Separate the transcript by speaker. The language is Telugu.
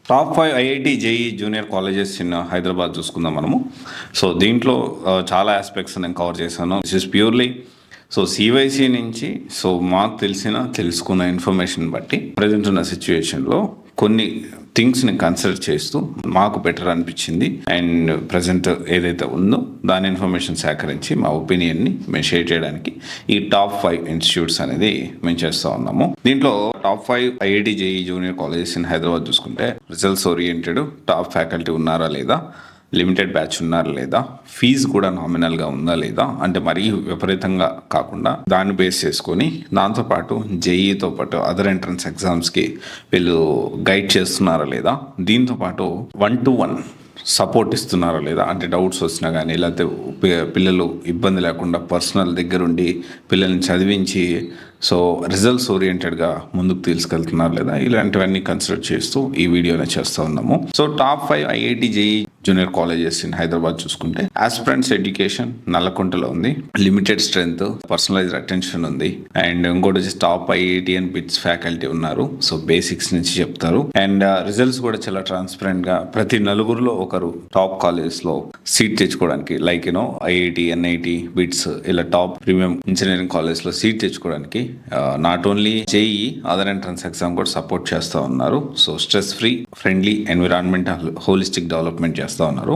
Speaker 1: Top 5 IIT JEE junior colleges in Hyderabad చూసుకుందాం మనము. సో దీంట్లో చాలా ఆస్పెక్ట్స్ నేను కవర్ చేశాను. దిస్ ఇస్ ప్యూర్లీ సివైసి నుంచి మాకు తెలుసుకున్న ఇన్ఫర్మేషన్ బట్టి ప్రజెంట్ ఉన్న సిచ్యువేషన్లో కొన్ని థింగ్స్ని కన్సిడర్ చేస్తూ మాకు బెటర్ అనిపించింది అండ్ ప్రజెంట్ ఏదైతే ఉందో దాని ఇన్ఫర్మేషన్ సేకరించి మా ఒపీనియన్ని మేము షేర్ చేయడానికి ఈ టాప్ 5 ఇన్స్టిట్యూట్స్ అనేది మేము చేస్తూ ఉన్నాము. దీంట్లో top 5 IIT JEE junior colleges in Hyderabad చూసుకుంటే రిజల్ట్స్ ఓరియంటెడ్, టాప్ ఫ్యాకల్టీ ఉన్నారా లేదా, లిమిటెడ్ బ్యాచ్ ఉన్నారా లేదా, ఫీజు కూడా నామినల్గా ఉందా లేదా, అంటే మరీ విపరీతంగా కాకుండా దాన్ని బేస్ చేసుకొని దాంతోపాటు జేఈతో పాటు అదర్ ఎంట్రన్స్ ఎగ్జామ్స్కి వీళ్ళు గైడ్ చేస్తున్నారా లేదా, దీంతోపాటు 1-to-1 సపోర్ట్ ఇస్తున్నారా లేదా, అంటే డౌట్స్ వచ్చినా కానీ లేకపోతే పిల్లలు ఇబ్బంది లేకుండా పర్సనల్ దగ్గరుండి పిల్లల్ని చదివించి రిజల్ట్స్ ఓరియంటెడ్గా ముందుకు తీసుకెళ్తున్నారు లేదా, ఇలాంటివన్నీ కన్సిడర్ చేస్తూ ఈ వీడియోనే చేస్తూ ఉన్నాము. Top 5 IIT JEE junior colleges in Hyderabad చూసుకుంటే ఆస్పిరెంట్స్ ఎడ్యుకేషన్ నల్లకుంటలో ఉంది, లిమిటెడ్ స్ట్రెంత్, పర్సనలైజ్డ్ అటెన్షన్ ఉంది అండ్ ఇంకోటి వచ్చి top IIT and bits faculty ఉన్నారు. బేసిక్స్ నుంచి చెప్తారు అండ్ రిజల్ట్స్ కూడా చాలా ట్రాన్స్పరెంట్ గా ప్రతి నలుగురులో ఒకరు టాప్ కాలేజెస్ లో సీట్ తెచ్చుకోవడానికి లైక్ ఐఐటి, ఎన్ఐటి, బిట్స్ ఇలా టాప్ ప్రీమియం ఇంజనీరింగ్ కాలేజ్ లో సీట్ తెచ్చుకోవడానికి not only JEE other entrance exam కూడా సపోర్ట్ చేస్తూ ఉన్నారు. Stress free, friendly environment, holistic development చేస్తూ ఉన్నారు.